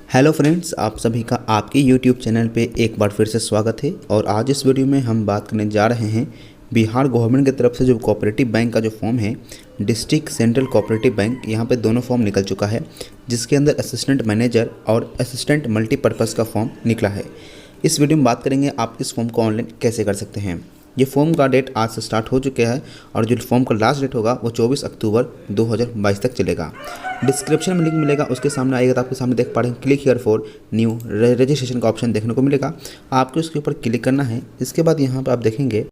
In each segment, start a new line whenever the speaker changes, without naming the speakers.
Hello friends, आप सभी का आपके यूट्यूब चैनल पे एक बार फिर से स्वागत है। और आज इस वीडियो में हम बात करने जा रहे हैं बिहार गवर्नमेंट की तरफ से जो कोऑपरेटिव बैंक का जो फॉर्म है, डिस्ट्रिक्ट सेंट्रल कोऑपरेटिव बैंक, यहाँ पे दोनों फॉर्म निकल चुका है, जिसके अंदर असिस्टेंट मैनेजर और असिस्टेंट मल्टीपर्पज़ का फॉर्म निकला है। इस वीडियो में बात करेंगे आप इस फॉर्म को ऑनलाइन कैसे कर सकते हैं। ये फॉर्म का डेट आज से स्टार्ट हो चुका है और जो फॉर्म का लास्ट डेट होगा वो 24 अक्टूबर 2022 तक चलेगा। डिस्क्रिप्शन में लिंक मिलेगा, उसके सामने आएगा तो आपके सामने देख पा रहे हैं click here for new registration का ऑप्शन देखने को मिलेगा। आपको इसके ऊपर क्लिक करना है। इसके बाद यहाँ पर आप देखेंगे,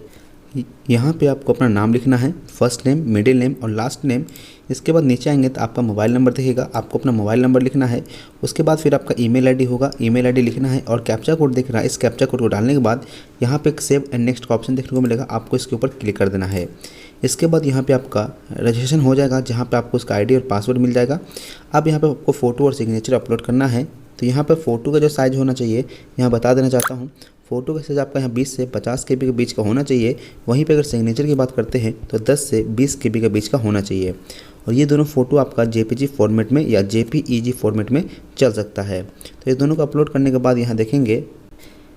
यहाँ पे आपको अपना नाम लिखना है, फर्स्ट नेम, मिडिल नेम और लास्ट नेम। इसके बाद नीचे आएंगे तो आपका मोबाइल नंबर दिखेगा, आपको अपना मोबाइल नंबर लिखना है। उसके बाद फिर आपका ईमेल आईडी होगा, ईमेल आईडी लिखना है और कैप्चा कोड दिख रहा है। इस कैप्चा कोड को डालने के बाद यहाँ पे एक सेव एंड नेक्स्ट का ऑप्शन देखने को मिलेगा, आपको इसके ऊपर क्लिक कर देना है। इसके बाद यहाँ पे आपका रजिस्ट्रेशन हो जाएगा, जहाँ पे आपको उसका आईडी और पासवर्ड मिल जाएगा। अब यहाँ पे आपको फ़ोटो और सिग्नेचर अपलोड करना है। तो यहाँ पे फ़ोटो का जो साइज़ होना चाहिए यहाँ बता देना चाहता हूँ। फ़ोटो का साइज़ आपका यहाँ 20 से 50 KB के बीच का होना चाहिए। वहीं पे अगर सिग्नेचर की बात करते हैं तो 10 से 20 KB के बीच का होना चाहिए। और ये दोनों फ़ोटो आपका JPG फॉर्मेट में या JPEG फॉर्मेट में चल सकता है। तो ये दोनों को अपलोड करने के बाद यहाँ देखेंगे,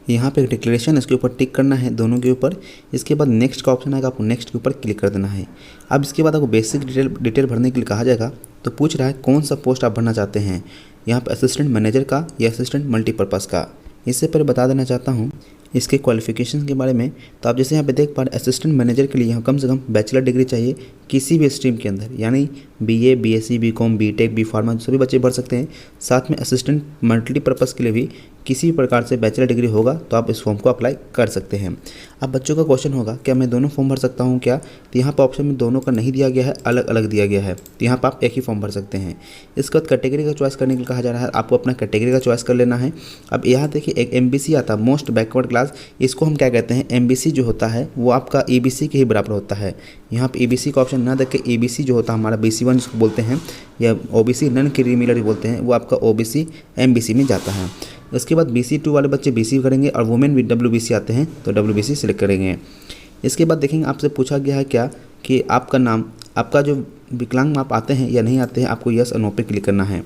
यहाँ पे एक डिक्लेरेशन, इसके ऊपर टिक करना है दोनों के ऊपर। इसके बाद नेक्स्ट का ऑप्शन आएगा, आपको नेक्स्ट के ऊपर क्लिक कर देना है। अब इसके बाद आपको बेसिक डिटेल भरने के लिए कहा जाएगा। तो पूछ रहा है कौन सा पोस्ट आप भरना चाहते हैं, यहाँ पर असिस्टेंट मैनेजर का या असिस्टेंट मल्टीपर्पज़ का। इससे पहले बता देना चाहता हूँ इसके क्वालिफिकेशन के बारे में। तो आप जैसे यहाँ पे देख पा रहे हैं, असिस्टेंट मैनेजर के लिए यहाँ कम से कम बैचलर डिग्री चाहिए किसी भी स्ट्रीम के अंदर, यानी BA, BSc, BCom, BTech, B Pharma सभी बच्चे भर सकते हैं। साथ में असिस्टेंट मल्टीपर्पज़ के लिए भी किसी भी प्रकार से बैचलर डिग्री होगा तो आप इस फॉर्म को अप्लाई कर सकते हैं। अब बच्चों का क्वेश्चन होगा क्या मैं दोनों फॉर्म भर सकता हूँ क्या? तो यहाँ पर ऑप्शन में दोनों का नहीं दिया गया है, अलग अलग दिया गया है। तो यहाँ पर आप एक ही फॉर्म भर सकते हैं। इसके बाद कैटेगरी का चॉइस करने के लिए कहा जा रहा है, आपको अपना कैटेगरी का चॉइस कर लेना है। अब यहाँ देखिए एक MBC आता है, मोस्ट बैकवर्ड क्लास, इसको हम क्या कहते हैं, MBC जो होता है वो आपका EBC के ही बराबर होता है। यहाँ पे EBC का ऑप्शन ना देख के EBC जो होता है हमारा BC1 जिसको बोलते हैं या OBC नॉन क्रीमिनल बोलते हैं, वो आपका OBC MBC में जाता है। उसके बाद BC2 वाले बच्चे BC करेंगे और वुमेन भी WBC आते हैं तो WBC सिलेक्ट करेंगे। इसके बाद देखेंगे आपसे पूछा गया है क्या कि आपका नाम, आपका जो विकलांग माप आते हैं या नहीं आते हैं, आपको यस और नो पे क्लिक करना है।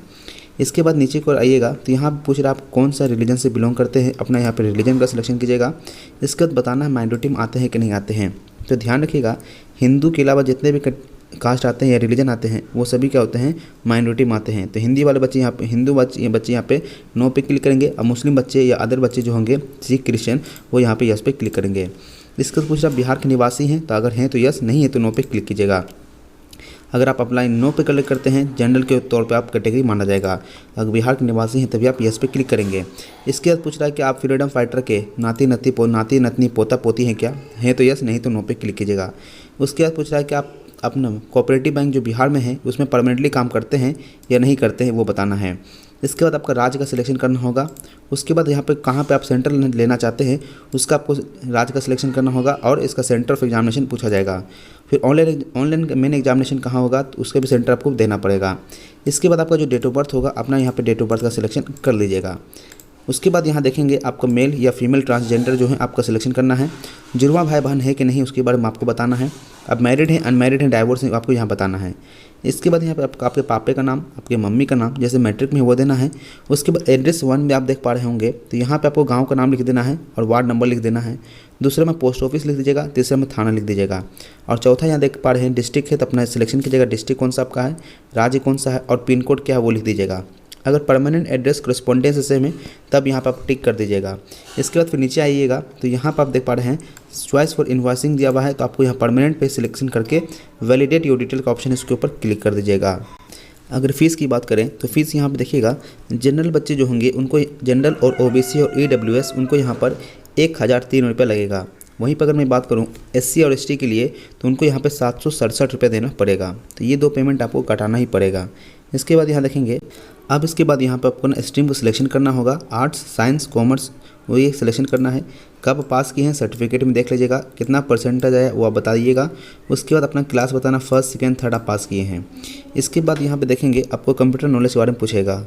इसके बाद नीचे को आइएगा तो यहाँ पूछ रहा है आप कौन सा रिलीजन से बिलोंग करते हैं, अपना यहाँ पे रिलीजन का सिलेक्शन कीजिएगा। इसके बाद बताना है माइनॉरिटी में आते हैं कि नहीं आते हैं। तो ध्यान रखिएगा, हिंदू के अलावा जितने भी कास्ट आते हैं या रिलीजन आते हैं वो सभी क्या होते हैं, माइनॉरिटी में आते हैं। तो हिंदी वाले बच्चे यहाँ पे, हिंदू बच्चे यहाँ पे नो पे क्लिक करेंगे और मुस्लिम बच्चे या अदर बच्चे जो होंगे, सिख, क्रिश्चियन, वो यहाँ पे यस पे क्लिक करेंगे। इसके बाद पूछ रहा बिहार के निवासी हैं, तो अगर हैं तो यस, नहीं है तो नो पे क्लिक कीजिएगा। अगर आप अप्लाई नो पे क्लिक करते हैं, जनरल के तौर पे आप कैटेगरी माना जाएगा। अगर बिहार के निवासी हैं तभी आप यस पे क्लिक करेंगे। इसके बाद पूछ रहा है कि आप फ्रीडम फाइटर के नाती नतनी पोता पोती हैं क्या, हैं तो यस, नहीं तो नो पे क्लिक कीजिएगा। उसके बाद पूछ रहा है कि आप अपना कोऑपरेटिव बैंक जो बिहार में है उसमें परमानेंटली काम करते हैं या नहीं करते हैं, वो बताना है। इसके बाद आपका राज्य का सिलेक्शन करना होगा। उसके बाद यहाँ पे कहाँ पे आप सेंटर लेना चाहते हैं उसका आपको राज्य का सिलेक्शन करना होगा और इसका सेंटर ऑफ एग्जामिनेशन पूछा जाएगा। फिर ऑनलाइन मेन एग्जामिनेशन कहाँ होगा तो उसका भी सेंटर आपको देना पड़ेगा। इसके बाद आपका जो डेट ऑफ बर्थ होगा, अपना यहाँ पे डेट ऑफ बर्थ का सिलेक्शन कर लीजिएगा। उसके बाद यहाँ देखेंगे आपको मेल या फीमेल ट्रांसजेंडर जो है आपका सिलेक्शन करना है। जुड़वा भाई बहन है कि नहीं उसके बारे में आपको बताना है। अब मैरिड हैं, अनमैरिड हैं, डाइवोर्स हैं, आपको यहाँ बताना है। इसके बाद यहाँ पे आपके पापे का नाम, आपके मम्मी का नाम जैसे मैट्रिक में वो देना है। उसके बाद एड्रेस 1 में आप देख पा रहे होंगे तो यहाँ पे आपको गांव का नाम लिख देना है और वार्ड नंबर लिख देना है। दूसरे में पोस्ट ऑफिस लिख दीजिएगा, तीसरे में थाना लिख दीजिएगा। और चौथा यहाँ देख पा रहे हैं डिस्ट्रिक्ट है तो अपना सिलेक्शन कीजिएगा, डिस्ट्रिक्ट कौन सा आपका है, राज्य कौन सा है और पिन कोड क्या है वो लिख दीजिएगा। अगर परमानेंट एड्रेस कॉरेस्पॉन्डेंस से में तब यहाँ पर आप टिक कर दीजिएगा। इसके बाद फिर नीचे आइएगा तो यहाँ पर आप देख पा रहे हैं चॉइस फॉर इनवॉइसिंग दिया हुआ है, तो आपको यहाँ परमानेंट पे सिलेक्शन करके वैलिडेट योर डिटेल का ऑप्शन है उसके ऊपर क्लिक कर दीजिएगा। अगर फ़ीस की बात करें तो फीस यहाँ पर देखिएगा, जनरल बच्चे जो होंगे उनको, जनरल और OBC और EWS उनको यहाँ पर 1003 रुपये लगेगा। वहीं पर अगर मैं बात करूं SC और ST के लिए तो उनको यहाँ पे 767 रुपये देना पड़ेगा। तो ये 2 पेमेंट आपको कटाना ही पड़ेगा। इसके बाद यहाँ देखेंगे, अब इसके बाद यहाँ पर आपको ना स्ट्रीम को सिलेक्शन करना होगा, आर्ट्स, साइंस, कॉमर्स, वो ये सिलेक्शन करना है। कब पास किए हैं सर्टिफिकेट में देख लीजिएगा, कितना परसेंटेज आया वो आप बताइएगा। उसके बाद अपना क्लास बताना, फर्स्ट, सेकेंड, थर्ड आप पास किए हैं। इसके बाद यहाँ पे देखेंगे आपको कंप्यूटर नॉलेज के बारे में पूछेगा।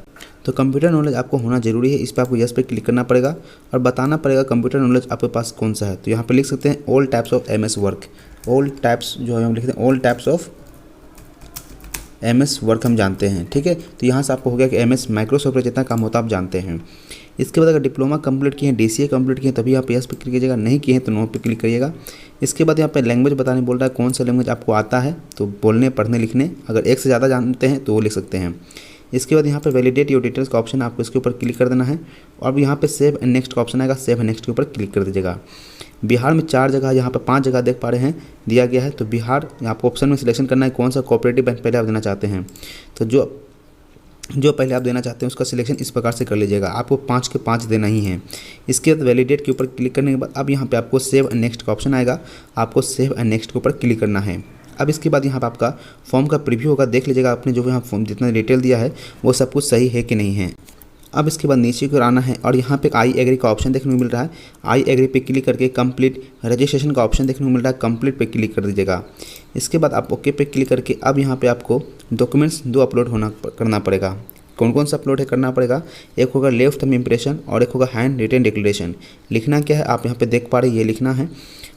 तो कंप्यूटर नॉलेज आपको होना जरूरी है, इस पर आपको यस पे क्लिक करना पड़ेगा और बताना पड़ेगा कंप्यूटर नॉलेज आपके पास कौन सा है। तो यहाँ पे लिख सकते हैं all types of MS work, all types जो है हम लिखते हैं all types of MS work हम जानते हैं, ठीक है। तो यहाँ से आपको हो गया कि MS माइक्रोसॉफ्ट जितना काम होता है आप जानते हैं। इसके बाद अगर डिप्लोमा कंप्लीट किए हैं, DCA कंप्लीट किए हैं, तभी आप यस पे क्लिक कीजिएगा, नहीं किए हैं तो नो पे क्लिक करिएगा। इसके बाद यहाँ पे लैंग्वेज बताने बोल रहा है, कौन सा लैंग्वेज आपको आता है, तो बोलने पढ़ने लिखने अगर एक से ज़्यादा जानते हैं तो वो लिख सकते हैं। इसके बाद यहाँ पे वैलिडेट योर डिटेल्स का ऑप्शन आपको इसके ऊपर क्लिक कर देना है और अब यहाँ पे सेव एंड नेक्स्ट का ऑप्शन आएगा, सेव एंड नेक्स्ट के ऊपर क्लिक कर दीजिएगा। बिहार में 4 जगह, यहाँ पे 5 जगह देख पा रहे हैं दिया गया है, तो बिहार आपको ऑप्शन में सिलेक्शन करना है कौन सा कोऑपरेटिव बैंक पहले आप देना चाहते हैं। तो जो पहले आप देना चाहते हैं उसका सिलेक्शन इस प्रकार से कर लीजिएगा, आपको 5 के 5 देना ही है। इसके बाद वैलिडेट के ऊपर क्लिक करने के बाद अब यहाँ पे आपको सेव एंड नेक्स्ट का ऑप्शन आएगा, आपको सेव एंड नेक्स्ट के ऊपर क्लिक करना है। अब इसके बाद यहाँ पे आपका फॉर्म का प्रीव्यू होगा, देख लीजिएगा आपने जो यहाँ फॉर्म जितना डिटेल दिया है वो सब कुछ सही है कि नहीं है। अब इसके बाद नीचे की ओर आना है और यहाँ पे आई एग्री का ऑप्शन देखने को मिल रहा है, आई एग्री पे क्लिक करके कंप्लीट रजिस्ट्रेशन का ऑप्शन देखने को मिल रहा है, कंप्लीट पे क्लिक कर दीजिएगा। इसके बाद आप ओके पे क्लिक करके अब यहाँ पे आपको डॉक्यूमेंट्स 2 अपलोड करना पड़ेगा। कौन कौन सा अपलोड करना पड़ेगा, एक होगा लेफ्ट थंब इम्प्रेशन और एक होगा हैंड रिटन डिक्लेरेशन। लिखना क्या है आप यहाँ पे देख पा रहे हैं, ये लिखना है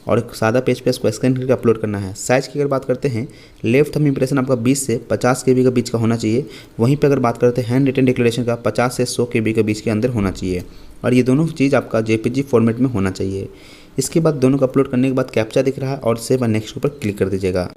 और एक सादा पेज पे इसको स्कैन करके अपलोड करना है। साइज़ की अगर बात करते हैं, लेफ्ट थंब इम्प्रेशन आपका 20 से 50 KB के बीच का होना चाहिए। वहीं पे अगर बात करते हैं हैंड रिटन डिक्लेरेशन का 50 से 100 KB के बीच के अंदर होना चाहिए और ये दोनों चीज़ आपका JPG फॉर्मेट में होना चाहिए। इसके बाद दोनों को अपलोड करने के बाद कैप्चा दिख रहा है और सेव एंड नेक्स्ट के ऊपर क्लिक कर दीजिएगा।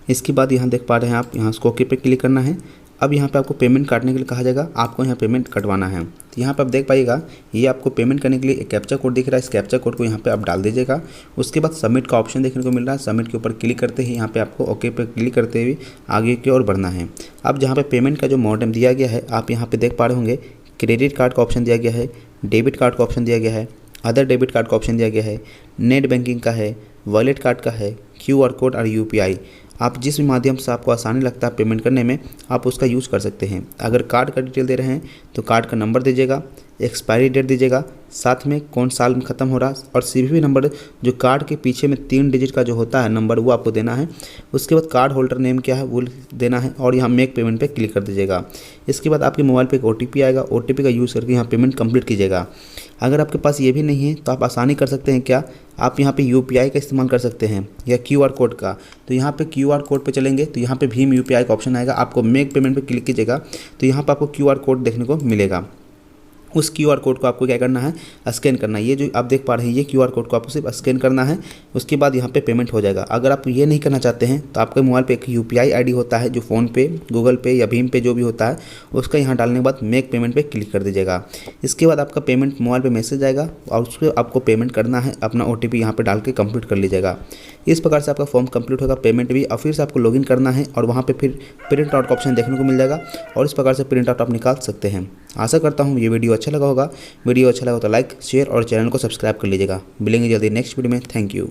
इसके बाद यहाँ देख पा रहे हैं आप, यहाँ उसको ओके पे क्लिक करना है। अब यहाँ पे आपको पेमेंट काटने के लिए कहा जाएगा, आपको यहाँ पेमेंट कटवाना है। तो यहाँ पे आप देख पाइएगा ये आपको पेमेंट करने के लिए एक कैप्चा कोड दिख रहा है, इस कैप्चा कोड को यहाँ पे आप डाल दीजिएगा। उसके बाद सबमिट का ऑप्शन देखने को मिल रहा है, सबमिट के ऊपर क्लिक करते ही यहाँ पे आपको ओके पे क्लिक करते हुए आगे की ओर बढ़ना है। अब जहाँ पे पेमेंट का जो मोड दिया गया है आप यहाँ पे देख पा रहे होंगे, क्रेडिट कार्ड का ऑप्शन दिया गया है, डेबिट कार्ड का ऑप्शन दिया गया है, अदर डेबिट कार्ड का ऑप्शन दिया गया है, नेट बैंकिंग का है, वॉलेट कार्ड का है, QR कोड और UPI। आप जिस भी माध्यम से आपको आसानी लगता है पेमेंट करने में आप उसका यूज़ कर सकते हैं। अगर कार्ड का डिटेल दे रहे हैं तो कार्ड का नंबर दीजिएगा, एक्सपायरी डेट दीजिएगा, साथ में कौन साल में ख़त्म हो रहा है और CVV नंबर जो कार्ड के पीछे में 3 डिजिट का जो होता है नंबर वो आपको देना है। उसके बाद कार्ड होल्डर नेम क्या है वो देना है और यहाँ मेक पेमेंट पे क्लिक कर दीजिएगा। इसके बाद आपके मोबाइल पे एक OTP आएगा, OTP का यूज़ करके यहाँ पेमेंट कंप्लीट कीजिएगा। अगर आपके पास ये भी नहीं है तो आप आसानी कर सकते हैं, क्या आप यहाँ पे UPI का इस्तेमाल कर सकते हैं या QR कोड का। तो यहाँ पे QR कोड पे चलेंगे तो यहाँ पे भीम UPI का ऑप्शन आएगा, आपको मेक पेमेंट पे क्लिक कीजिएगा तो यहाँ पे आपको QR कोड देखने को मिलेगा। उस QR कोड को आपको क्या करना है, स्कैन करना है। ये जो आप देख पा रहे हैं ये QR कोड को आपको सिर्फ स्कैन करना है, उसके बाद यहाँ पे पेमेंट हो जाएगा। अगर आप ये नहीं करना चाहते हैं तो आपके मोबाइल पे एक UPI ID होता है जो फ़ोन पे, गूगल पे या भीम पे जो भी होता है उसका यहाँ डालने के बाद मेक पेमेंट पे क्लिक कर दीजिएगा। इसके बाद आपका पेमेंट मोबाइल पे मैसेज आएगा और उस पर आपको पेमेंट करना है, अपना OTP यहाँ पर डाल के कंप्लीट कर लीजिएगा। इस प्रकार से आपका फॉर्म कंप्लीट होगा, पेमेंट भी, और फिर से आपको लॉगिन करना है और वहाँ पे फिर प्रिंट आउट का ऑप्शन देखने को मिल जाएगा और इस प्रकार से प्रिंट आउट आप निकाल सकते हैं। आशा करता हूँ ये वीडियो अच्छा लगा होगा। वीडियो अच्छा लगा तो लाइक, शेयर और चैनल को सब्सक्राइब कर लीजिएगा। मिलेंगे जल्दी नेक्स्ट वीडियो में। Thank you.